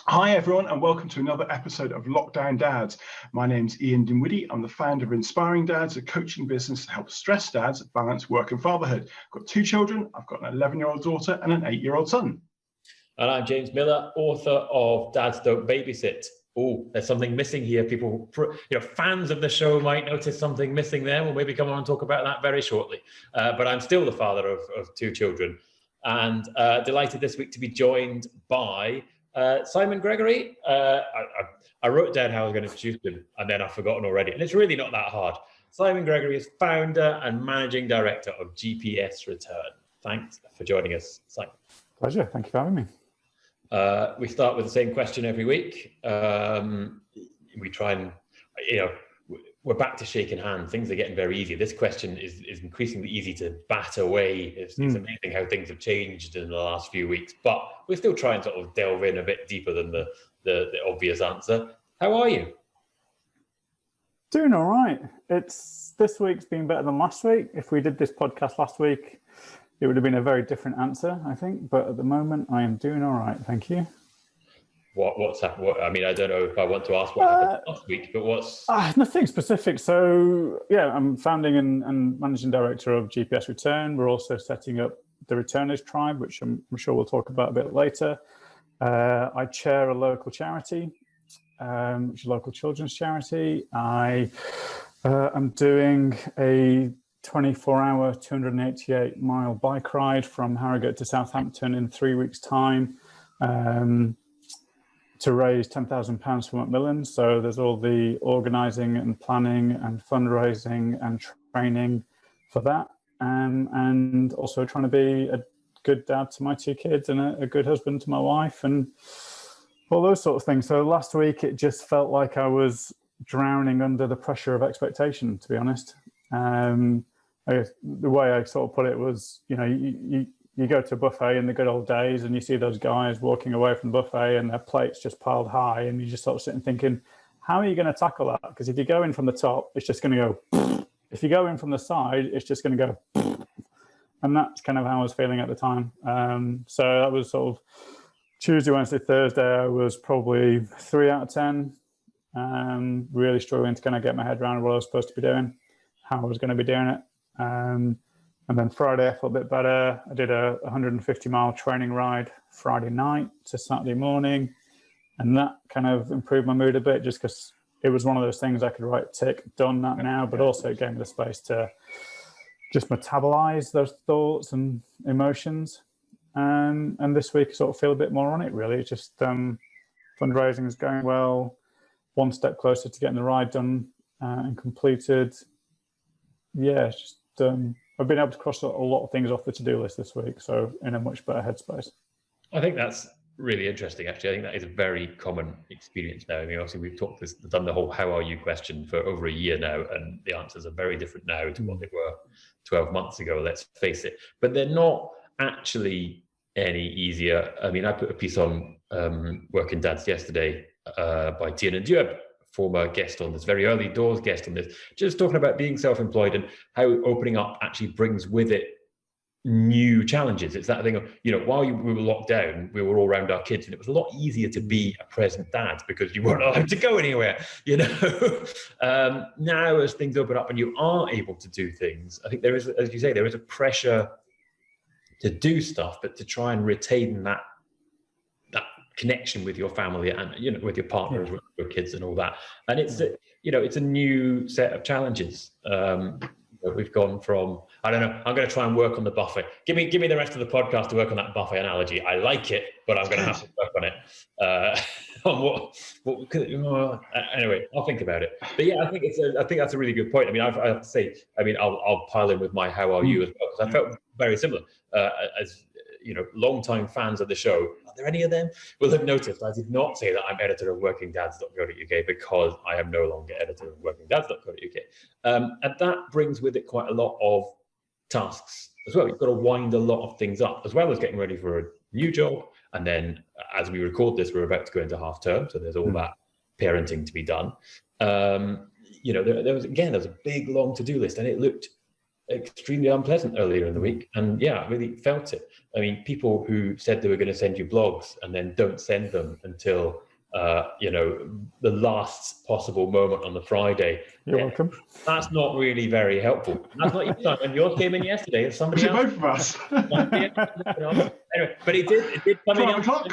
Hi everyone, and welcome to another episode of Lockdown Dads. My name's Ian Dinwiddie. I'm the founder of Inspiring Dads, a coaching business to help stressed dads balance work and fatherhood. I've got two children. I've got an 11-year-old daughter and an 8-year-old son. And I'm James Miller, author of Dads Don't Babysit. Oh, there's something missing here. People, fans of the show might notice something missing there. We'll maybe come on and talk about that very shortly. But I'm still the father of two children, and delighted this week to be joined by Simon Gregory. I wrote down how I was going to introduce him, and then I've forgotten already. And it's really not that hard. Simon Gregory is founder and managing director of GPS Return. Thanks for joining us, Simon. Pleasure. Thank you for having me. We start with the same question every week. We try and, we're back to shaking hands. Things are getting very easy. This question is increasingly easy to bat away. It's amazing how things have changed in the last few weeks, but we're still trying to sort of delve in a bit deeper than the obvious answer. How are you? Doing all right. This week's been better than last week. If we did this podcast last week, it would have been a very different answer, I think. But at the moment, I am doing all right. Thank you. What's happened? I mean, I don't know if I want to ask what happened last week, but what's... Nothing specific. So, yeah, I'm founding and managing director of GPS Return. We're also setting up the Returners Tribe, which I'm sure we'll talk about a bit later. I chair a local charity, which is a local children's charity. I am doing a 24-hour, 288-mile bike ride from Harrogate to Southampton in 3 weeks' time. To raise £10,000 for Macmillan. So there's all the organising and planning and fundraising and training for that. And also trying to be a good dad to my two kids and a good husband to my wife and all those sort of things. So last week, it just felt like I was drowning under the pressure of expectation, to be honest. I guess the way I sort of put it was, you go to a buffet in the good old days and you see those guys walking away from the buffet and their plates just piled high, and you just sort of sitting thinking, how are you going to tackle that? Because if you go in from the top, it's just going to go. If you go in from the side, it's just going to go. And that's kind of how I was feeling at the time. So that was sort of Tuesday, Wednesday, Thursday. I was probably 3 out of 10. Really struggling to kind of get my head around what I was supposed to be doing, how I was going to be doing it. And then Friday, I felt a bit better. I did a 150-mile training ride Friday night to Saturday morning. And that kind of improved my mood a bit, just because it was one of those things I could write, tick, done that now, but also it gave me the space to just metabolize those thoughts and emotions. And this week, I sort of feel a bit more on it, really. It's just fundraising is going well, one step closer to getting the ride done and completed. Yeah, it's just... I've been able to cross a lot of things off the to-do list this week, so in a much better headspace. I think that's really interesting, actually. I think that is a very common experience now. I mean, obviously, we've done the whole how are you question for over a year now, and the answers are very different now to what they were 12 months ago, let's face it. But they're not actually any easier. I mean, I put a piece on Working Dads yesterday by T.W.A.T, former guest on this, very early doors guest on this, just talking about being self-employed and how opening up actually brings with it new challenges. It's that thing of, while we were locked down, we were all around our kids, and it was a lot easier to be a present dad because you weren't allowed to go anywhere, Now, as things open up and you are able to do things, I think there is, as you say, there is a pressure to do stuff, but to try and retain that connection with your family and with your partners, with your kids and all that. And it's it's a new set of challenges. We've gone from, I don't know, I'm going to try and work on the buffet. Give me the rest of the podcast to work on that buffet analogy. I like it, but I'm going to have to work on it. Anyway, I'll think about it. But yeah, I think that's a really good point. I mean, I have to say, I'll pile in with my how are you as well, because I felt very similar as long-time fans of the show. Are there any of them? Will have noticed I did not say that I'm editor of workingdads.co.uk, because I am no longer editor of workingdads.co.uk. And that brings with it quite a lot of tasks as well. You've got to wind a lot of things up, as well as getting ready for a new job. And then as we record this, we're about to go into half term, so there's all that parenting to be done. There was a big long to-do list, and it looked extremely unpleasant earlier in the week. And yeah, I really felt it. I mean, people who said they were going to send you blogs and then don't send them until, the last possible moment on the Friday. You're welcome. That's not really very helpful. That's not you, Simon. Yours came in yesterday. It's somebody else. Both of us. Anyway, but it did come 12 in. o'clock.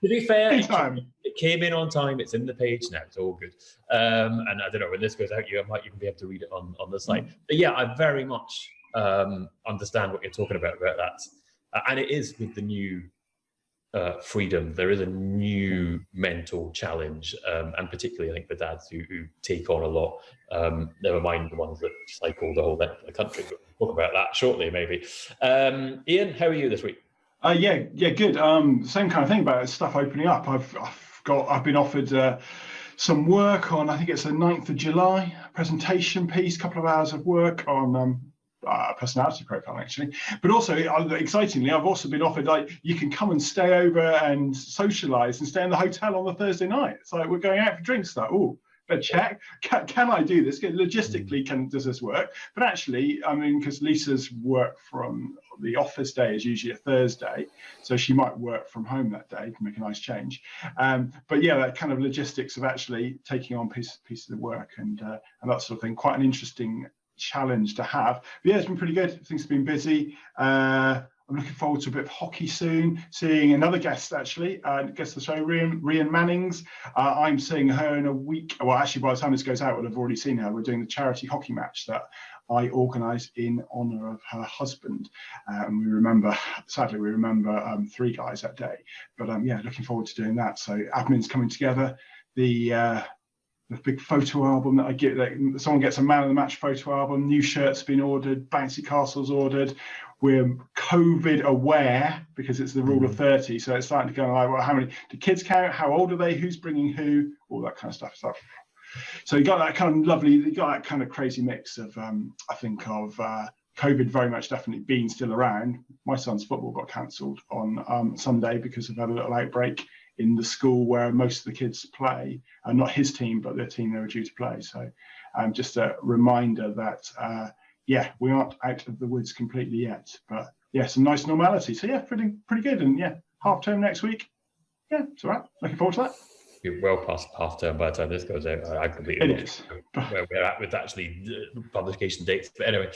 To be fair, it came in on time. It's in the page now. It's all good. And I don't know, when this goes out, you might even be able to read it on the site. But yeah, I very much understand what you're talking about that. And it is with the new freedom. There is a new mental challenge, and particularly I think for dads who take on a lot. Never mind the ones that cycle the whole length of the country. But we'll talk about that shortly, maybe. Ian, how are you this week? Yeah, good. Same kind of thing about stuff opening up. I've been offered some work on, I think it's the 9th of July, presentation piece, couple of hours of work on personality profile, actually. But also, excitingly, I've also been offered, like, you can come and stay over and socialise and stay in the hotel on the Thursday night. It's like, we're going out for drinks. Like, oh, better check. Can I do this? Logistically, does this work? But actually, I mean, because Lisa's work from the office day is usually a Thursday, so she might work from home that day to make a nice change. But yeah, that kind of logistics of actually taking on pieces of work and that sort of thing, quite an interesting challenge to have. But yeah, it's been pretty good. Things have been busy. I'm looking forward to a bit of hockey soon, seeing another guest, actually, guest of the show, Rhian Mannings. I'm seeing her in a week. Well, actually, by the time this goes out, we'll have already seen her. We're doing the charity hockey match that I organised in honour of her husband. And sadly, we remember 3 guys that day. But yeah, looking forward to doing that. So admin's coming together. The big photo album that I get, someone gets a man of the match photo album, new shirts been ordered, bouncy castles ordered. We're COVID aware because it's the rule of 30. So it's starting to go like, well, how many do kids count? How old are they? Who's bringing who? All that kind of stuff. So you got that kind of crazy mix of, I think of COVID very much definitely being still around. My son's football got cancelled on Sunday because of a little outbreak in the school where most of the kids play, not his team, but the team they were due to play. So just a reminder that, we aren't out of the woods completely yet, but yeah, some nice normality. So yeah, pretty good. And yeah, half term next week. Yeah, it's all right. Looking forward to that. You're well past half term by the time this goes out. I completely lost where we're at with actually publication dates. But anyway,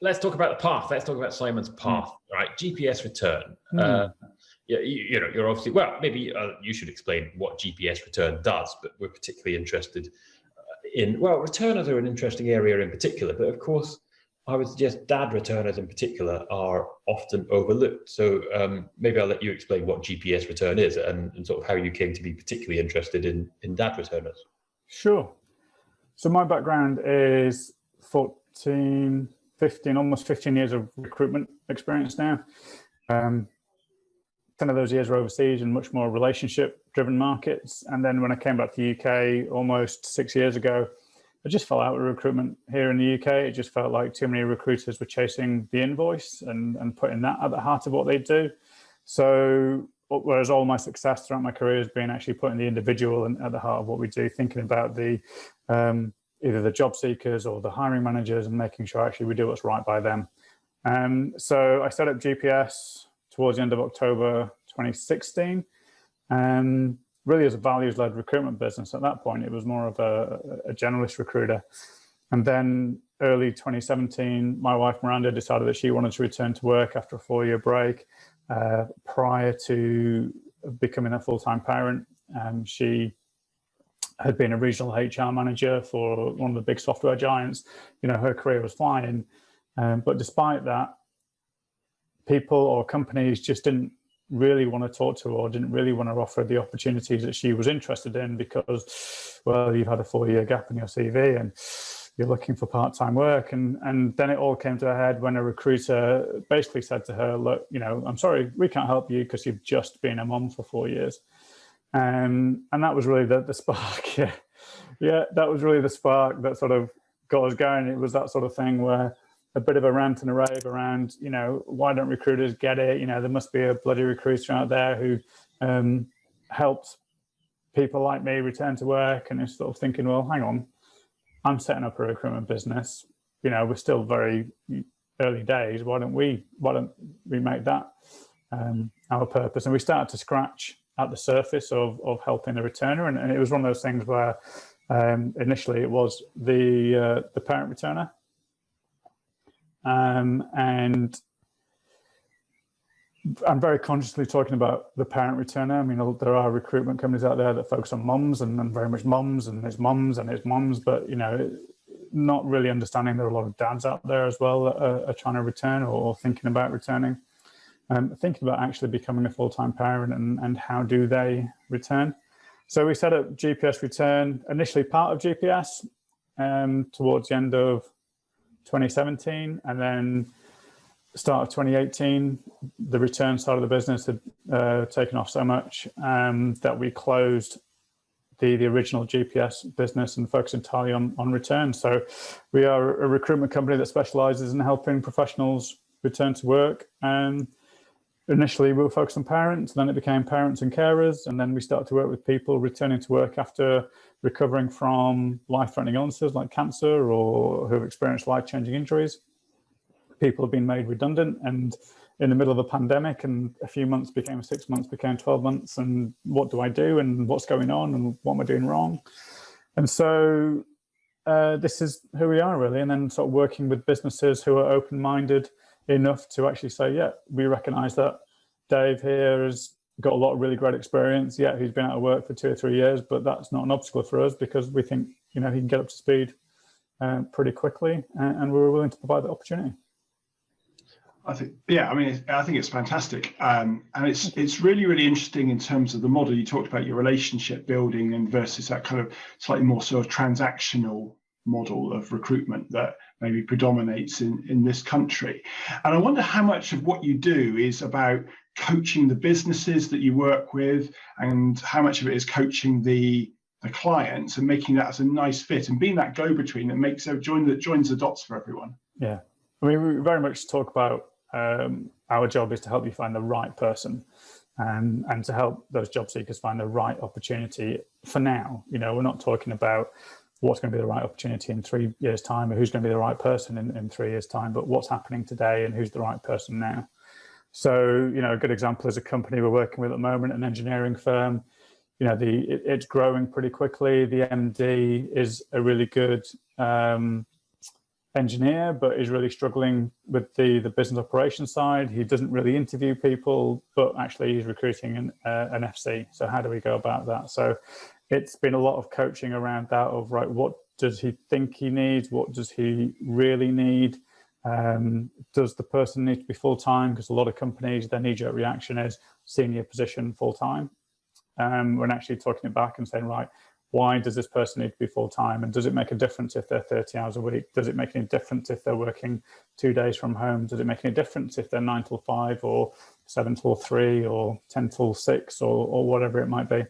let's talk about the path. Let's talk about Simon's path. Right, GPS return. You're obviously, well, maybe you should explain what GPS return does, but we're particularly interested returners are an interesting area in particular, but of course, I would suggest dad returners in particular are often overlooked. So maybe I'll let you explain what GPS return is and sort of how you came to be particularly interested in dad returners. Sure. So my background is 15, almost 15 years of recruitment experience now. 10 of those years were overseas and much more relationship-driven markets. And then when I came back to the UK almost 6 years ago, I just fell out with recruitment here in the UK. It just felt like too many recruiters were chasing the invoice and putting that at the heart of what they do. So whereas all my success throughout my career has been actually putting the individual at the heart of what we do, thinking about the either the job seekers or the hiring managers and making sure actually we do what's right by them. So I set up GPS towards the end of October 2016, really as a values-led recruitment business. At that point, it was more of a generalist recruiter. And then early 2017, my wife Miranda decided that she wanted to return to work after a 4-year break. Prior to becoming a full-time parent, she had been a regional HR manager for one of the big software giants. Her career was flying. But despite that, people or companies just didn't really want to talk to her or didn't really want to offer the opportunities that she was interested in because, well, you've had a 4-year gap in your CV and you're looking for part-time work. And then it all came to a head when a recruiter basically said to her, look, I'm sorry, we can't help you because you've just been a mom for 4 years. And that was really the spark. Yeah, that was really the spark that sort of got us going. It was that sort of thing where a bit of a rant and a rave around, why don't recruiters get it? There must be a bloody recruiter out there who helps people like me return to work. And it's sort of thinking, well, hang on, I'm setting up a recruitment business. we're still very early days. Why don't we make that our purpose? And we started to scratch at the surface of helping the returner, and it was one of those things where initially it was the parent returner, and I'm very consciously talking about the parent returner. I mean, there are recruitment companies out there that focus on mums and very much mums, and it's mums and it's mums, but not really understanding there are a lot of dads out there as well that are trying to return or thinking about returning, thinking about actually becoming a full-time parent and how do they return. So we set up GPS Return, initially part of GPS towards the end of 2017, and then start of 2018, the return side of the business had taken off so much that we closed the original GPS business and focused entirely on return. So we are a recruitment company that specializes in helping professionals return to work. And initially we were focused on parents, then it became parents and carers, and then we started to work with people returning to work after recovering from life-threatening illnesses like cancer or who've experienced life-changing injuries. People have been made redundant, and in the middle of a pandemic, and a few months became 6 months, became 12 months, and what do I do, and what's going on, and what am I doing wrong? And so this is who we are, really. And then sort of working with businesses who are open-minded enough to actually say, yeah, we recognize that Dave here has got a lot of really great experience. Yeah, he's been out of work for 2 or 3 years, but that's not an obstacle for us because we think, he can get up to speed pretty quickly, and we were willing to provide the opportunity. I think it's fantastic, and it's really, really interesting in terms of the model. You talked about your relationship building and versus that kind of slightly more sort of transactional model of recruitment that maybe predominates in this country. And I wonder how much of what you do is about coaching the businesses that you work with, and how much of it is coaching the clients and making that as a nice fit and being that go-between that makes that joins the dots for everyone. Yeah, I mean, we very much talk about our job is to help you find the right person and to help those job seekers find the right opportunity for now. We're not talking about what's going to be the right opportunity in 3 years' time or who's going to be the right person in 3 years' time, but what's happening today and who's the right person now. So, a good example is a company we're working with at the moment, an engineering firm. It's growing pretty quickly. The MD is a really good engineer, but is really struggling with the business operations side. He doesn't really interview people, but actually he's recruiting an FC. So how do we go about that? So it's been a lot of coaching around that of, right, what does he think he needs? What does he really need? Does the person need to be full-time? Because a lot of companies, their knee-jerk reaction is senior position full-time. We're actually talking it back and saying, right, why does this person need to be full-time? And does it make a difference if they're 30 hours a week? Does it make any difference if they're working 2 days from home? Does it make any difference if they're 9 till 5 or 7 till 3 or 10 till 6 or whatever it might be?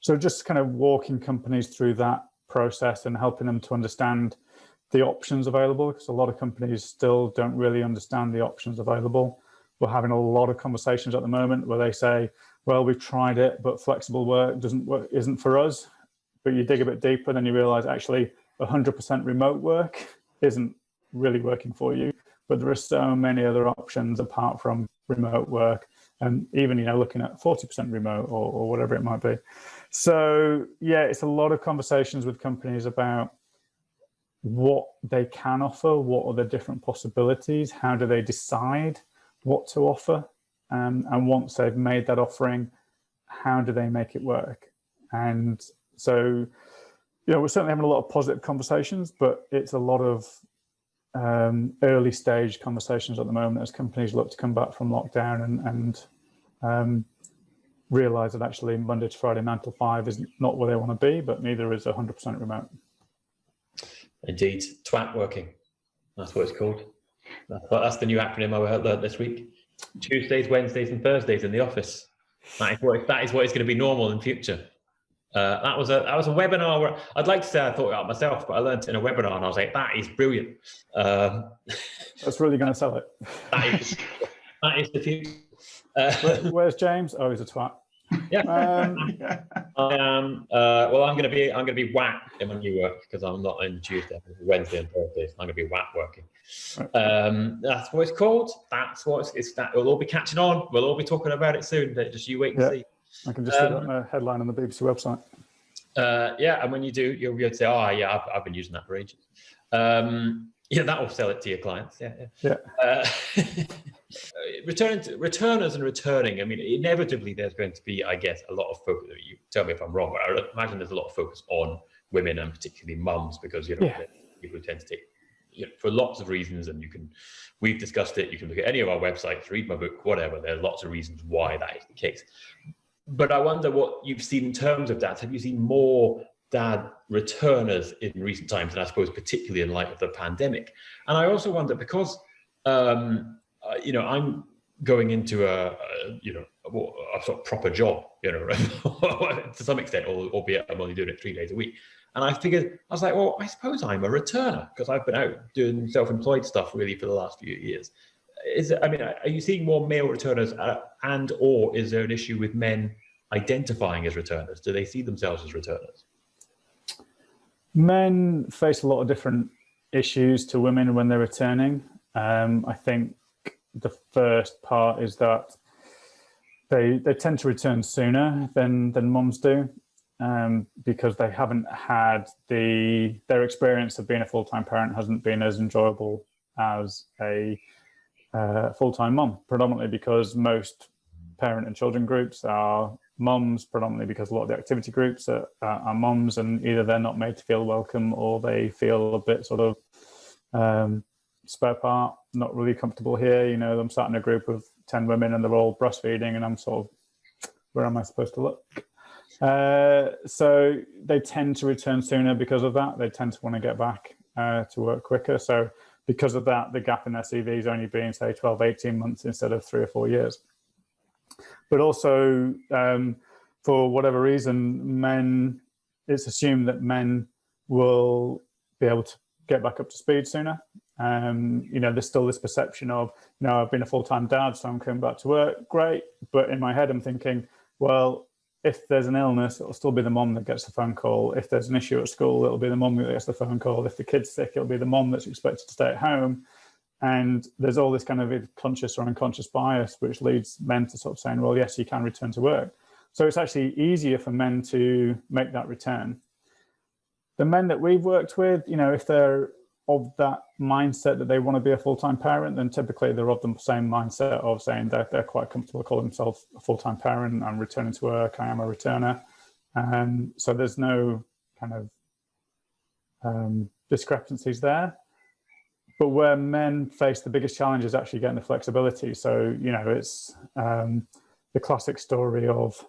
So just kind of walking companies through that process and helping them to understand the options available, because a lot of companies still don't really understand the options available. We're having a lot of conversations at the moment where they say, well, we've tried it, but flexible work isn't for us. But you dig a bit deeper, then you realize actually 100% remote work isn't really working for you. But there are so many other options apart from remote work, and even looking at 40% remote or whatever it might be. So yeah, it's a lot of conversations with companies about what they can offer, what are the different possibilities, how do they decide what to offer. And once they've made that offering, how do they make it work? And so, we're certainly having a lot of positive conversations, but it's a lot of early stage conversations at the moment as companies look to come back from lockdown and realize that actually Monday to Friday, 9 till 5 is not where they want to be, but neither is 100% remote. Indeed, T.W.A.T working. That's what it's called. That's the new acronym I learned this week. Tuesdays, Wednesdays, and Thursdays in the office. That is what is going to be normal in future. That was a webinar where I'd like to say I thought it out myself, but I learned it in a webinar and I was like, that is brilliant. That's really going to sell it. That is the future. Where's James? Oh, he's a twat. Yeah. I am. Well, I'm going to be WAT in my new work because I'm not in Tuesday, Wednesday, and Thursday. So I'm going to be WAT working. That's what it's called. That's what it's that. We'll all be catching on. We'll all be talking about it soon. Just you wait and see. I can just see that on the headline on the BBC website. Yeah, and when you do, you'll be able to say, "Oh, yeah, I've been using that for ages." Yeah, that will sell it to your clients. Yeah. Returners and returning. I mean, inevitably, there's going to be, I guess, a lot of focus. You tell me if I'm wrong, but I imagine there's a lot of focus on women and particularly mums because people tend to take, for lots of reasons. And we've discussed it. You can look at any of our websites, read my book, whatever. There's lots of reasons why that is the case. But I wonder what you've seen in terms of dads. Have you seen more dad returners in recent times, and I suppose particularly in light of the pandemic? And I also wonder because I'm going into a sort of proper job, to some extent, albeit I'm only doing it 3 days a week. And I was like, well, I suppose I'm a returner because I've been out doing self-employed stuff really for the last few years. Are you seeing more male returners, or is there an issue with men identifying as returners? Do they see themselves as returners? Men face a lot of different issues to women when they're returning. I think the first part is that they tend to return sooner than mums do, because they haven't had their experience of being a full-time parent hasn't been as enjoyable as a full-time mum, predominantly because most parent and children groups are mums, predominantly because a lot of the activity groups are mums, and either they're not made to feel welcome or they feel a bit sort of spare part, not really comfortable here. I'm sat in a group of 10 women and they're all breastfeeding and I'm sort of, where am I supposed to look? So they tend to return sooner because of that. They tend to want to get back to work quicker. So because of that, the gap in their CV is only being, say, 12, 18 months instead of 3 or 4 years. But also, for whatever reason, it's assumed that men will be able to get back up to speed sooner. There's still this perception of, I've been a full-time dad, so I'm coming back to work. Great. But in my head, I'm thinking, well, if there's an illness, it'll still be the mom that gets the phone call. If there's an issue at school, it'll be the mom that gets the phone call. If the kid's sick, it'll be the mom that's expected to stay at home. And there's all this kind of conscious or unconscious bias, which leads men to sort of saying, well, yes, you can return to work. So it's actually easier for men to make that return. The men that we've worked with, if they're of that mindset that they want to be a full-time parent, then typically they're of the same mindset of saying that they're quite comfortable calling themselves a full-time parent. I'm returning to work. I am a returner. So there's no kind of discrepancies there. But where men face the biggest challenge is actually getting the flexibility. So, it's the classic story of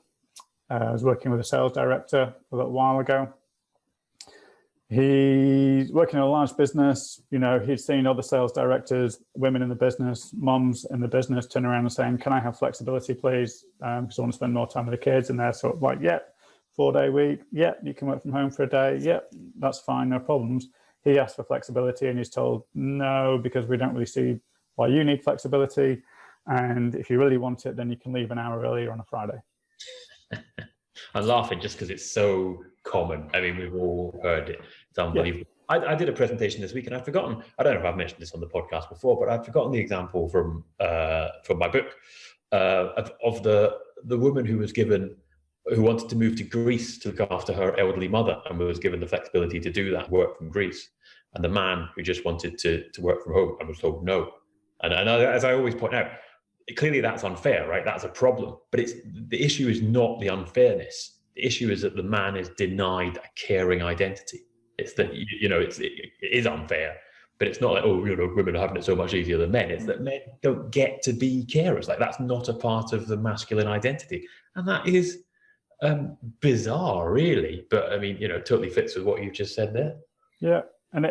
I was working with a sales director a little while ago. He's working in a large business. He'd seen other sales directors, women in the business, moms in the business, turn around and saying, can I have flexibility, please? Because I want to spend more time with the kids. And they're sort of like, 4-day week. You can work from home for a day. That's fine, no problems. He asked for flexibility and he's told, no, because we don't really see why you need flexibility. And if you really want it, then you can leave an hour earlier on a Friday. I'm laughing just because it's so common. I mean, we've all heard it. It's unbelievable. Yeah. I did a presentation this week and I've forgotten, I don't know if I've mentioned this on the podcast before, but I've forgotten the example from my book of the woman who wanted to move to Greece to look after her elderly mother and was given the flexibility to do that, work from Greece. And the man who just wanted to work from home and was told no. And as I always point out, clearly that's unfair, right? That's a problem. But the issue is not the unfairness. The issue is that the man is denied a caring identity. It's that, it is unfair, but it's not like, women are having it so much easier than men. It's that men don't get to be carers. Like, that's not a part of the masculine identity. And that is bizarre, really. But I mean, totally fits with what you've just said there. Yeah. And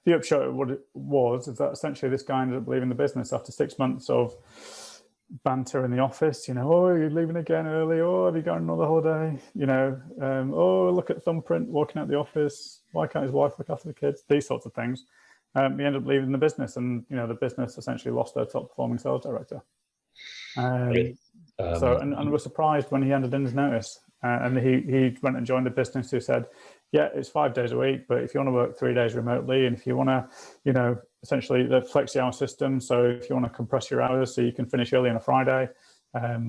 the upshot of what it was is that essentially this guy ended up leaving the business after 6 months of banter in the office. Oh, you're leaving again early. Oh, have you got another holiday? Oh, look at thumbprint walking out the office. Why can't his wife look after the kids? These sorts of things. He ended up leaving the business, and the business essentially lost their top performing sales director. So, and we're surprised when he handed in his notice, and he went and joined a business who said, yeah, it's 5 days a week, but if you want to work 3 days remotely, and if you want to, essentially the flexi hour system, so if you want to compress your hours so you can finish early on a Friday,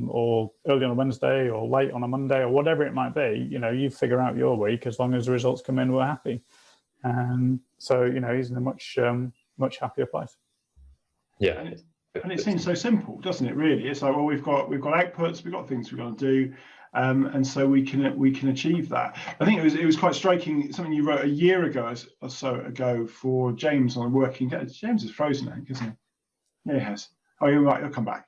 or early on a Wednesday, or late on a Monday, or whatever it might be, you figure out your week. As long as the results come in, we're happy. So, he's in a much happier place. Yeah. And it seems so simple, doesn't it? Really, it's like, well, we've got outputs, we've got things we've got to do, and so we can achieve that. I think it was quite striking, something you wrote a year ago or so ago for James on Working Dads. James is frozen, I think, isn't he? Yeah, he has. Oh, you're right. He'll come back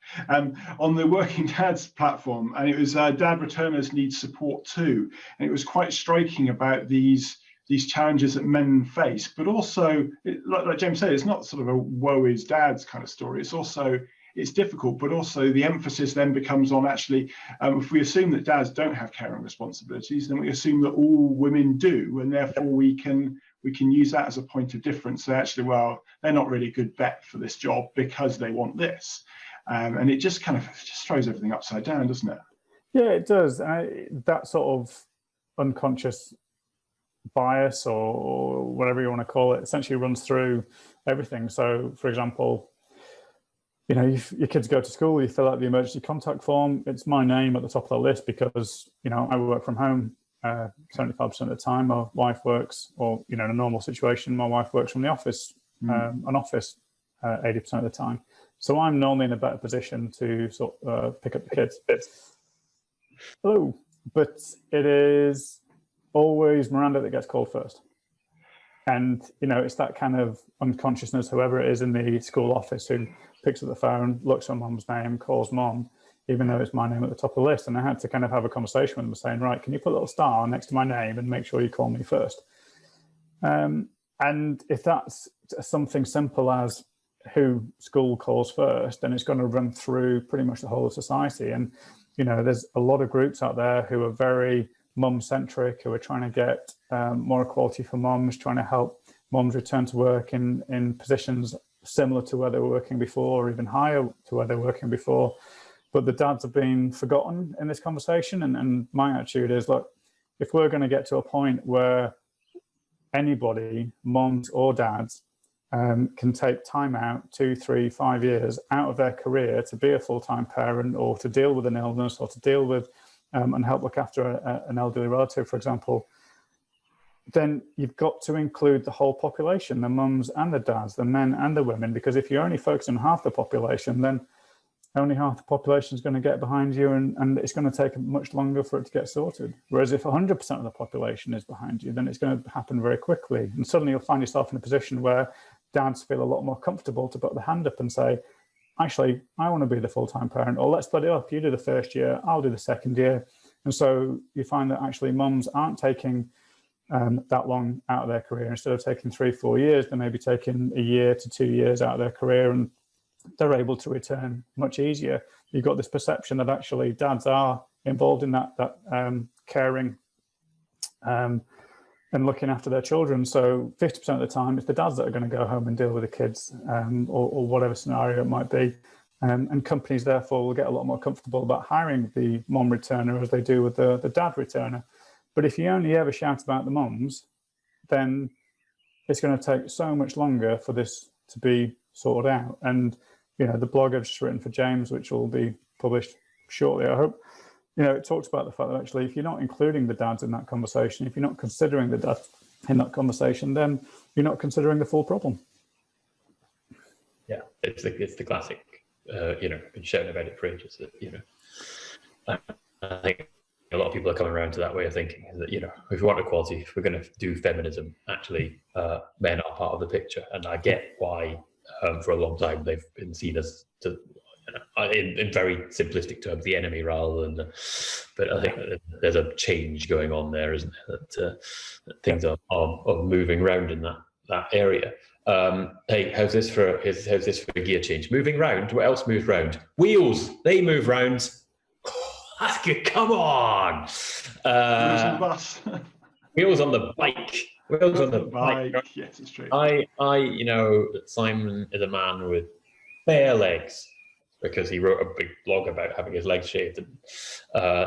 on the Working Dads platform, and it was dad returners need support too, and it was quite striking about these challenges that men face, but also, like James said, it's not sort of a woe is dads kind of story. It's difficult, but also the emphasis then becomes on actually, if we assume that dads don't have caring responsibilities, then we assume that all women do, and therefore we can use that as a point of difference. So actually, well, they're not really a good bet for this job because they want this, and it just kind of throws everything upside down, doesn't it? Yeah, it does. That sort of unconscious bias, or whatever you want to call it, essentially runs through everything. So, for example, your kids go to school, you fill out the emergency contact form. It's my name at the top of the list because I work from home 75% of the time. My wife works, or in a normal situation, my wife works from the office, an office 80% of the time. So I'm normally in a better position to pick up the kids. Hello, but it is always Miranda that gets called first. And, it's that kind of unconsciousness, whoever it is in the school office who picks up the phone, looks at mum's name, calls mum, even though it's my name at the top of the list. And I had to kind of have a conversation with them saying, right, can you put a little star next to my name and make sure you call me first? And if that's something simple as who school calls first, then it's going to run through pretty much the whole of society. And, there's a lot of groups out there who are very mum-centric, who are trying to get more equality for mums, trying to help mums return to work in positions similar to where they were working before, or even higher to where they were working before. But the dads have been forgotten in this conversation. And my attitude is, look, if we're going to get to a point where anybody, mums or dads, can take time out 2, 3, 5 years out of their career to be a full-time parent, or to deal with an illness, or to deal with and help look after an elderly relative, for example, then you've got to include the whole population, the mums and the dads, the men and the women, because if you only focus on half the population, then only half the population is going to get behind you, and it's going to take much longer for it to get sorted. Whereas if 100% of the population is behind you, then it's going to happen very quickly. And suddenly you'll find yourself in a position where dads feel a lot more comfortable to put their hand up and say, actually, I want to be the full-time parent, or let's split it up. You do the first year, I'll do the second year. And so you find that actually mums aren't taking that long out of their career. Instead of taking 3, 4 years, they may be taking 1 year to 2 years out of their career, and they're able to return much easier. You've got this perception that actually dads are involved in that caring and looking after their children. So 50% of the time, it's the dads that are going to go home and deal with the kids, or whatever scenario it might be. And companies, therefore, will get a lot more comfortable about hiring the mom returner as they do with the dad returner. But if you only ever shout about the moms, then it's going to take so much longer for this to be sorted out. And, the blog I've just written for James, which will be published shortly, I hope, it talks about the fact that actually, if you're not including the dads in that conversation, if you're not considering the dad in that conversation, then you're not considering the full problem. Yeah, it's the classic, been shouting about it for ages. That, I think a lot of people are coming around to that way of thinking, that, if we want equality, if we're going to do feminism, actually, men are part of the picture. And I get why, for a long time, they've been seen as, in very simplistic terms, the enemy rather than but I think that there's a change going on there, isn't there? That things are moving around in that area. Hey, how's this for a gear change? Moving round. What else moves round? Wheels. They move round. That's good. Come on. Wheels on the bus. Wheels on the bike. Wheels on the bike. Yes, it's true. Simon is a man with bare legs, because he wrote a big blog about having his legs shaved and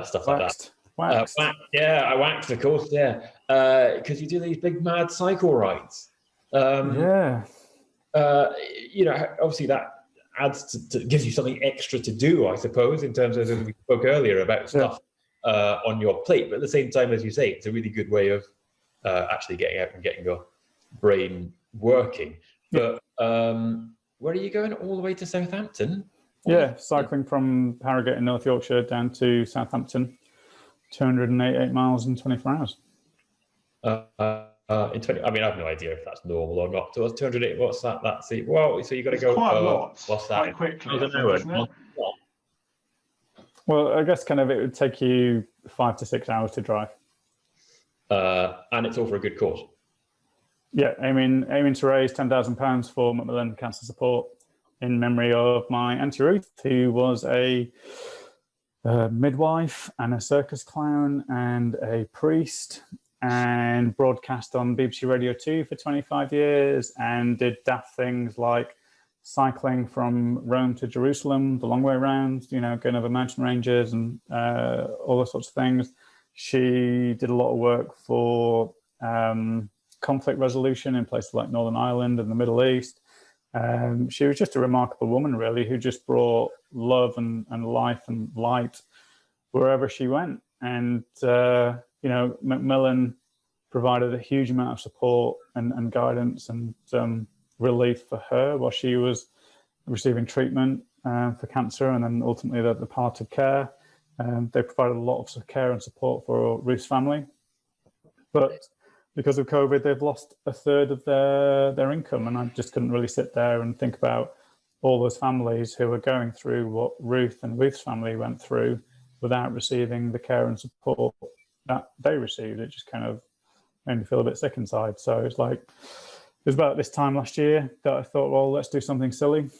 stuff like that. Waxed. Yeah, I waxed, of course, yeah. Because you do these big mad cycle rides. Obviously that adds gives you something extra to do, I suppose, in terms of, as we spoke earlier, about stuff on your plate. But at the same time, as you say, it's a really good way of actually getting out and getting your brain working. But where are you going? All the way to Southampton? Cycling from Harrogate in North Yorkshire down to Southampton, 288 miles in 24 hours. In 20, I mean, I have no idea if that's normal or not. So 208. What's that? That's it. Well, so you got to go quite a lot. What's that? Quite quickly, Isn't it? Well, I guess kind of it would take you 5 to 6 hours to drive. And it's all for a good cause. Yeah, aiming to raise £10,000 for Macmillan Cancer Support in memory of my auntie Ruth, who was a midwife and a circus clown and a priest, and broadcast on BBC Radio 2 for 25 years and did daft things like cycling from Rome to Jerusalem, the long way around, going over mountain ranges and all those sorts of things. She did a lot of work for conflict resolution in places like Northern Ireland and the Middle East. She was just a remarkable woman, really, who just brought love and life and light wherever she went. And Macmillan provided a huge amount of support and guidance and relief for her while she was receiving treatment for cancer, and then ultimately the palliative care. They provided a lot of care and support for Ruth's family. But because of COVID, they've lost a third of their income, and I just couldn't really sit there and think about all those families who were going through what Ruth and Ruth's family went through without receiving the care and support that they received. It just kind of made me feel a bit sick inside. So it's like, it was about this time last year that I thought, well, let's do something silly.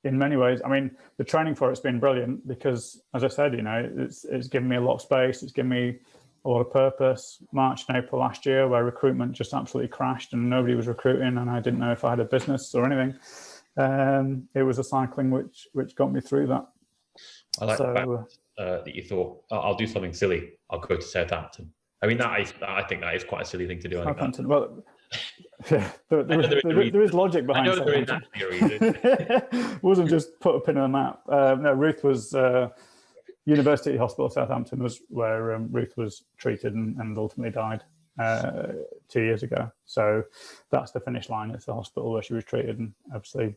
In many ways, I mean, the training for it's been brilliant because, as I said, it's given me a lot of space. It's given me a lot of purpose. March and April last year, where recruitment just absolutely crashed and nobody was recruiting, and I didn't know if I had a business or anything. It was a cycling which got me through that. I like the fact that you thought, I'll do something silly. I'll go to Southampton. I mean, I think that is quite a silly thing to do. Southampton. Well, yeah, there is logic behind it. I know there is actually a reason. It wasn't just put a pin on the map. No, Ruth was University Hospital Southampton was where Ruth was treated and ultimately died 2 years ago. So that's the finish line. It's the hospital where she was treated. And obviously,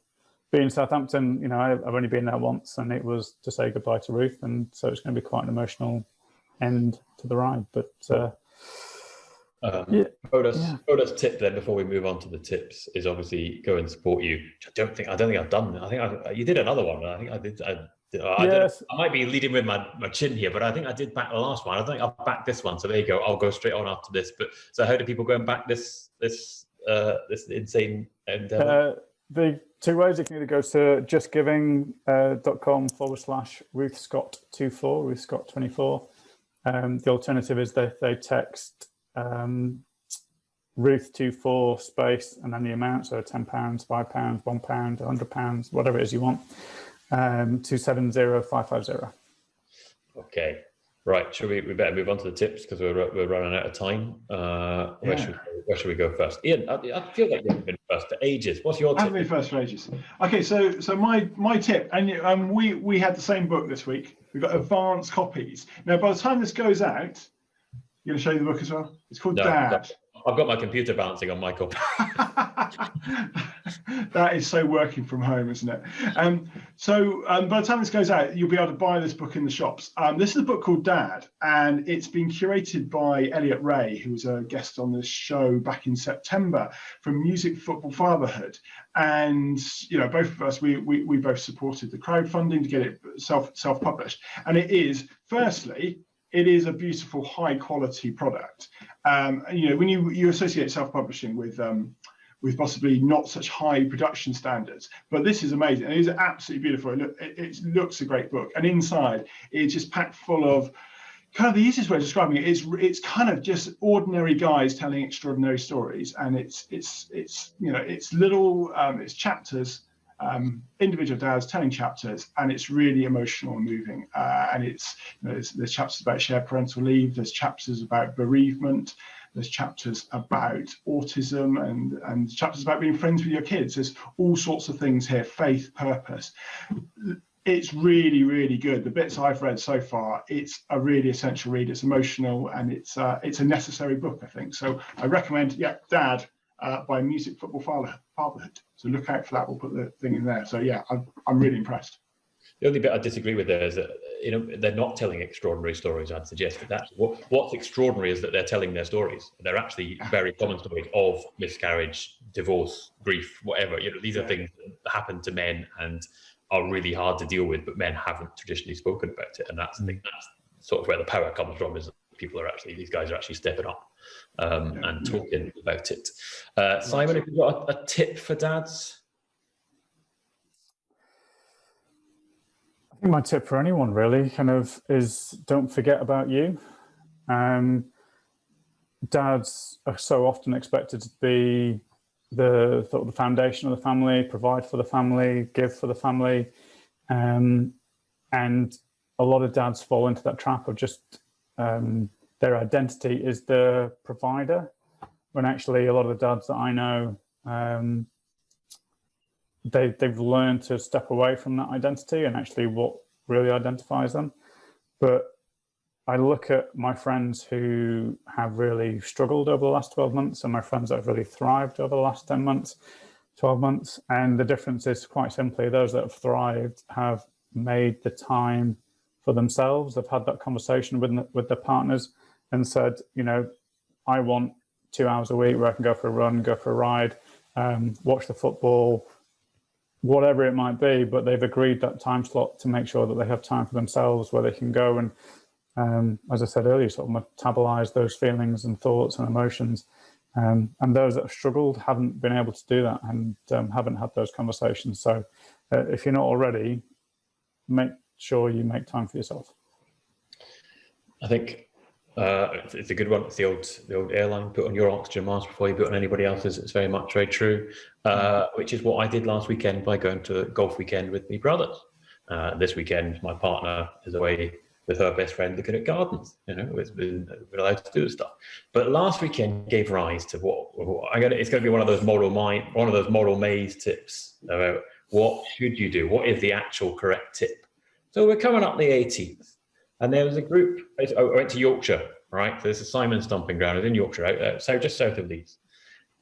being Southampton, I've only been there once, and it was to say goodbye to Ruth, and so it's going to be quite an emotional end to the ride. But bonus tip then before we move on to the tips is obviously go and support you. I don't think I've done. I think you did another one. I think I did. I might be leading with my chin here, but I think I did back the last one. I think I'll back this one. So there you go. I'll go straight on after this. But so how do people go and back this insane endeavor? The two ways: you can either go to justgiving.com/RuthScott24, RuthScott24. The alternative is they text Ruth24 space and then the amount, so £10, £5, £1, £100, whatever it is you want, to 70550. Okay, right. We better move on to the tips because we're running out of time. Where should we go first? Ian, I feel like you've been first for ages. What's your tip? I've been first for ages. Okay, so my tip, and we had the same book this week. We've got advanced copies. Now, by the time this goes out, you're going to show you the book as well? It's called Dad. I've got my computer balancing on my copy. That is so working from home, isn't it? So by the time this goes out, you'll be able to buy this book in the shops. This is a book called Dad, and it's been curated by Elliot Ray, who was a guest on this show back in September from Music Football Fatherhood. And both of us, we both supported the crowdfunding to get it self-published. And it is, firstly, it is a beautiful, high-quality product. When you associate self-publishing with possibly not such high production standards, but this is amazing. It is absolutely beautiful. It looks a great book, and inside it's just packed full of kind of the easiest way of describing it is it's kind of just ordinary guys telling extraordinary stories, and it's little it's chapters individual dads telling chapters, and it's really emotional and moving. And it's, there's chapters about shared parental leave, there's chapters about bereavement, there's chapters about autism, and chapters about being friends with your kids. There's all sorts of things here, faith, purpose. It's really, really good. The bits I've read so far, it's a really essential read. It's emotional, and it's a necessary book, I think. So I recommend, Dad, by Music Football Fatherhood. So look out for that. We'll put the thing in there. So yeah, I'm really impressed. The only bit I disagree with there is that they're not telling extraordinary stories. I'd suggest that what's extraordinary is that they're telling their stories. They're actually very common stories of miscarriage, divorce, grief, whatever. These are things that happen to men and are really hard to deal with, but men haven't traditionally spoken about it. And that's I think that's sort of where the power comes from, is that these guys are actually stepping up and talking about it. Simon, have you got a tip for dads? I think my tip for anyone really is don't forget about you. Dads are so often expected to be the foundation of the family, provide for the family, give for the family, and a lot of dads fall into that trap of just their identity is the provider, when actually a lot of the dads that I know, they've learned to step away from that identity and actually what really identifies them. But I look at my friends who have really struggled over the last 12 months and my friends that have really thrived over the last 10 months, 12 months. And the difference is quite simply, those that have thrived have made the time for themselves. They've had that conversation with their partners and said, I want 2 hours a week where I can go for a run, go for a ride, watch the football, whatever it might be, but they've agreed that time slot to make sure that they have time for themselves where they can go and, as I said earlier, sort of metabolize those feelings and thoughts and emotions. And those that have struggled haven't been able to do that and haven't had those conversations. So if you're not already, make sure you make time for yourself. I think it's a good one. It's the old airline, put on your oxygen mask before you put on anybody else's. It's very much very true, which is what I did last weekend by going to a golf weekend with my brothers. This weekend, my partner is away with her best friend looking at gardens. We're allowed to do this stuff. But last weekend gave rise to it's going to be one of those model maze tips about what should you do? What is the actual correct tip? So we're coming up the 18th. And there was a group, I went to Yorkshire, right? So this is Simon's stomping ground. I was in Yorkshire, out there, so just south of Leeds.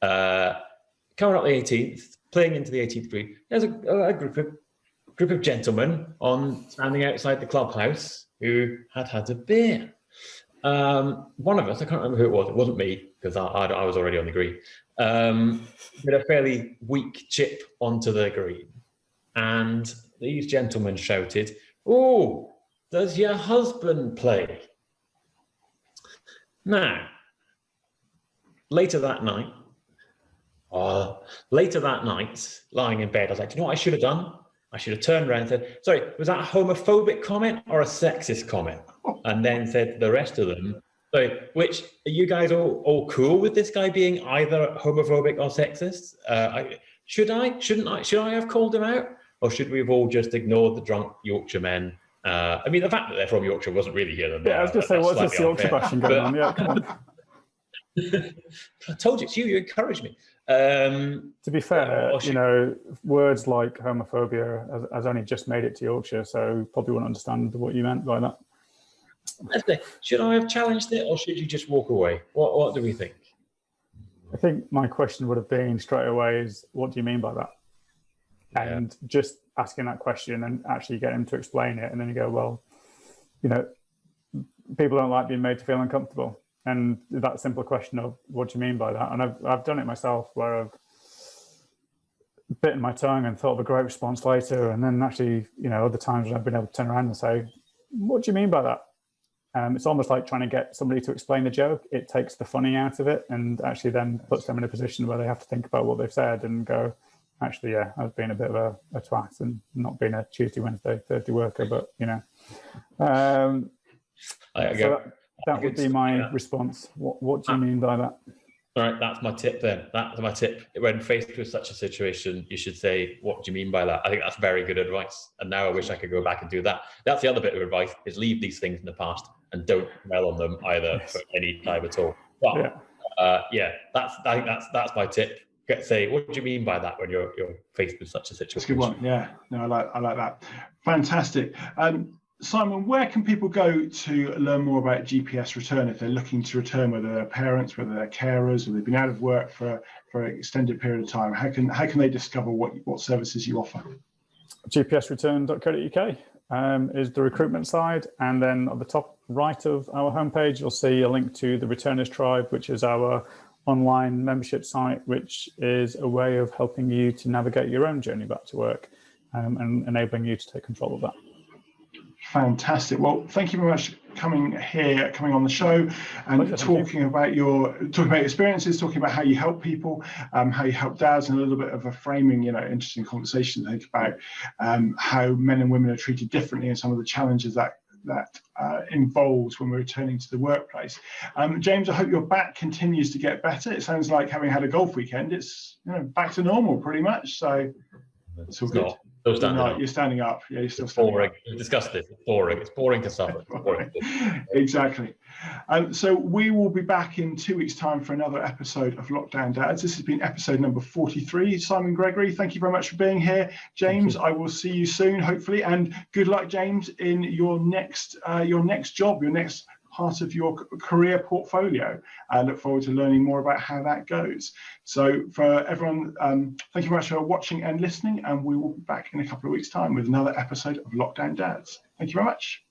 Coming up the 18th, playing into the 18th green, there's a group of gentlemen standing outside the clubhouse who had a beer. One of us, I can't remember who it was. It wasn't me, because I was already on the green. With a fairly weak chip onto the green. And these gentlemen shouted, "Oh, does your husband play?" Now, later that night, lying in bed, I was like, do you know what I should have done? I should have turned around and said, sorry, was that a homophobic comment or a sexist comment? And then said to the rest of them, sorry, which, are you guys all cool with this guy being either homophobic or sexist? Should I have called him out? Or should we have all just ignored the drunk Yorkshire men? I mean, the fact that they're from Yorkshire wasn't really here. Yeah, I was going to say, what's this Yorkshire bashing going on? Yeah, come on. I told you, it's you encouraged me. To be fair, words like homophobia has only just made it to Yorkshire, so probably wouldn't understand what you meant by that. Should I have challenged it, or should you just walk away? What do we think? I think my question would have been straight away is, what do you mean by that? And just asking that question and actually get him to explain it. And then you go, well, people don't like being made to feel uncomfortable. And that simple question of what do you mean by that? And I've done it myself where I've bitten my tongue and thought of a great response later. And then actually, other times when I've been able to turn around and say, what do you mean by that? It's almost like trying to get somebody to explain the joke. It takes the funny out of it and actually then puts them in a position where they have to think about what they've said and go, actually, yeah, I've been a bit of a twat and not being a Tuesday, Wednesday, Thursday worker, but, so that would be my response. What do you mean by that? All right, that's my tip then. That's my tip. When faced with such a situation, you should say, what do you mean by that? I think that's very good advice. And now I wish I could go back and do that. That's the other bit of advice, is leave these things in the past and don't dwell on them either for any time at all. But I think that's my tip. Say, what do you mean by that when you're faced with such a situation? That's a good one. Yeah, no, I like that. Fantastic. Simon, where can people go to learn more about GPS return if they're looking to return, whether they're parents, whether they're carers, or they've been out of work for an extended period of time? How can they discover what services you offer? gpsreturn.co.uk is the recruitment side, and then at the top right of our homepage, you'll see a link to the Returners Tribe, which is our online membership site, which is a way of helping you to navigate your own journey back to work, and enabling you to take control of that. Fantastic. Well, thank you very much for coming on the show and talking about your experiences, talking about how you help people, how you help dads, and a little bit of a framing, interesting conversation to think about how men and women are treated differently and some of the challenges that involves when we're returning to the workplace. James, I hope your back continues to get better. It sounds like, having had a golf weekend, it's back to normal pretty much. So it's all good. You're standing up. Yeah, you're still standing boring. up. We discussed this. It's boring. It's boring to suffer. Exactly. So we will be back in 2 weeks' time for another episode of Lockdown Dads. This has been episode number 43. Simon, Gregory, thank you very much for being here. James, I will see you soon, hopefully, and good luck, James, in your next job, your next part of your career portfolio. I look forward to learning more about how that goes. So for everyone, thank you very much for watching and listening, and we will be back in a couple of weeks' time with another episode of Lockdown Dads. Thank you very much.